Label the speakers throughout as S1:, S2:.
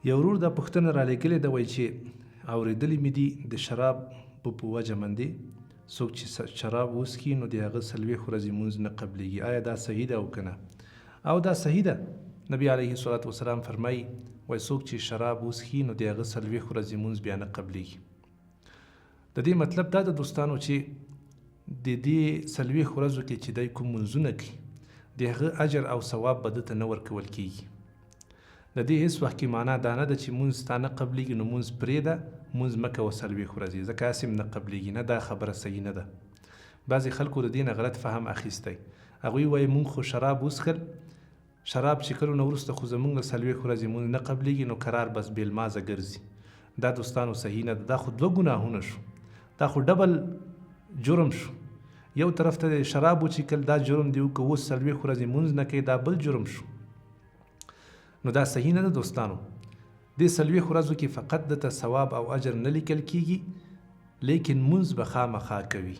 S1: یو ورور دا پوښتنه رالیږلې ده، وایي چې اورېدلي مې دي د شراب په وجه باندې څوک چې شراب وڅښي نو د هغه 40 ورځې لمونځ نه قبلیږي. آیا دا صحیح ده او که نه؟ او دا صحیح ده. نبی علیه الصلاة والسلام فرمایي وایي څوک چې شراب وڅښي نو د هغه 40 ورځې لمونځ بیا نه قبلیږي. د دې مطلب دا ده دوستانو چې د دې 40 ورځو کې چې دی کوم منځونه کوي د هغه اجر او ثواب به ده ته نه ورکول کېږي. د دې هېڅ وخت کې معنا دا نه ده چې مونځ تا نه قبلیږي نو مونځ پرېږده، مونځ مه کوه 40 ورځې، ځکه هسې هم نه قبلیږي. نه، دا خبره صحیح نه ده. بعضې خلکو د دې نه غلط فهم اخیستی. هغوی وایي مونږ خو شراب وڅښل، شراب څښلو نه وروسته خو زمونږ 40 ورځې مونځ نه قبلیږي نو قرار بس بېلمازه ګرځي. دا دوستانو صحیح نه ده. دا خو 2 ګناهونه شو، دا خو ډبل جرم شو. یو طرف ته د شراب وڅښل دا جرم دی، که اوس 40 ورځې مونځ نه کوي دا بل جرم شو. نو دا صحیح نه ده دوستانو. دې 40 ورځو کې فقط دته ثواب او اجر نه لیکل کېږي، لیکن مونځ به خامخا کوي.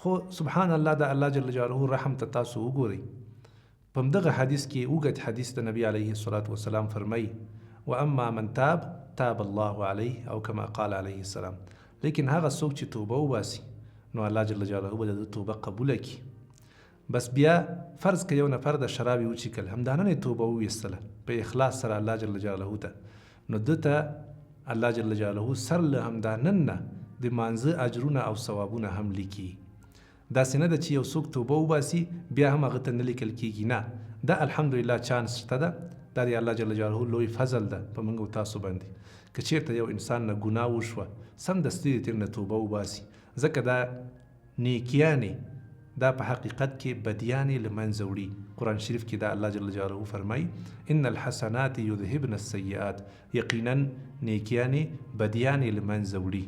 S1: خو سبحان الله د الله جل جلاله رحم ته تاسو وګورئ. په همدغه حدیث کې اوږد حدیث د نبي علیه الصلاة والسلام فرمایي واما من تاب تاب الله علیه او کما قال علیه السلام. لیکن هغه څوک چې توبه وباسي نو الله جل جلاله به د توبه قبوله کړي. بس بیا فرض که یو نفر د شراب وڅښل، همدا نن توبه وویستله په اخلاص سره الله جل جلاله ته، نو ده ته الله جل جلاله سر له همدا نن نه د مانځه اجرونه او ثوابونه هم لیکي. داسې نه ده چې یو څوک توبه وباسي بیا هم هغه ته نه لیکل کېږي. نه، دا الحمدلله چانس شته ده. دا د الله جل جلاله لوی فضل ده په موږ او تاسو باندې. که چېرته یو انسان نه ګناه وشوه سمدستي د تېر نه توبه وباسي، ځکه دا نیکیانې دا په حقیقت کې بدیانې له منځه وړي. قرآن شریف کې دا الله جل جلاله فرمایي ان الحسنات یذهبن السیئات، یقینا نیکیانې بدیانې له منځه وړي.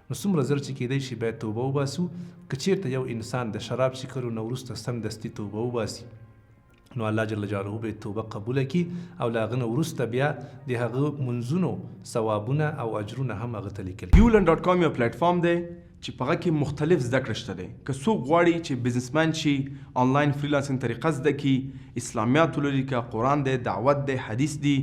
S1: نو څومره زر چې کېدی شي باید توبه وباسو. که چېرته یو انسان د شراب څښلو نه وروسته سمدستي توبه وباسي نو الله جل جلاله به توبه قبوله کړي او له هغه نه وروسته بیا د هغه منځونو ثوابونه او اجرونه هم هغه ته لیکل.
S2: ulearn.com یو پلیټفارم دی چې په هغه کې مختلف زده کړې شته دی. که څوک غواړي چې بزنسمن شي، آنلاین فریلانسینګ طریقه زده کړي، اسلامیات ولري، که قرآن دی، دعوت دی، حدیث دی،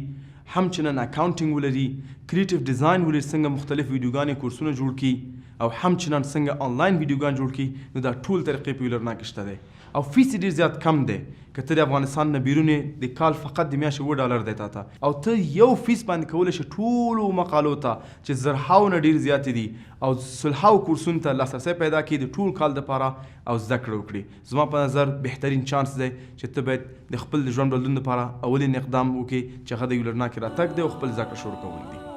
S2: همچنان اکاونټینګ ولري، کریټیو ډیزاین ولري، څنګه مختلف ویډیوګانې کورسونه جوړ کړي او همچنان څنګه آنلاین ویډیوګان جوړ کړي، نو دا ټول طریقې په ulearn کې شته دی. او فیس ډېر زیات کم دی. که ته د افغانستان نه بیرون د کال فقط د میاشتې $7 دی تا ته، او ته یو فیس باندې کولی شي ټولو مقالو ته چې زرهاو نه ډېر زیاتې دي او سلهاو کورسونو ته لاسرسی پیدا کړي د ټول کال دپاره او زده کړه وکړي. زما په نظر بهترین چانس دی چې ته باید د خپل ژوند بدلون دپاره اولین اقدام وکړي چې هغه د ulearn کې راتګ دی او خپل زده کړه شروع کول دي.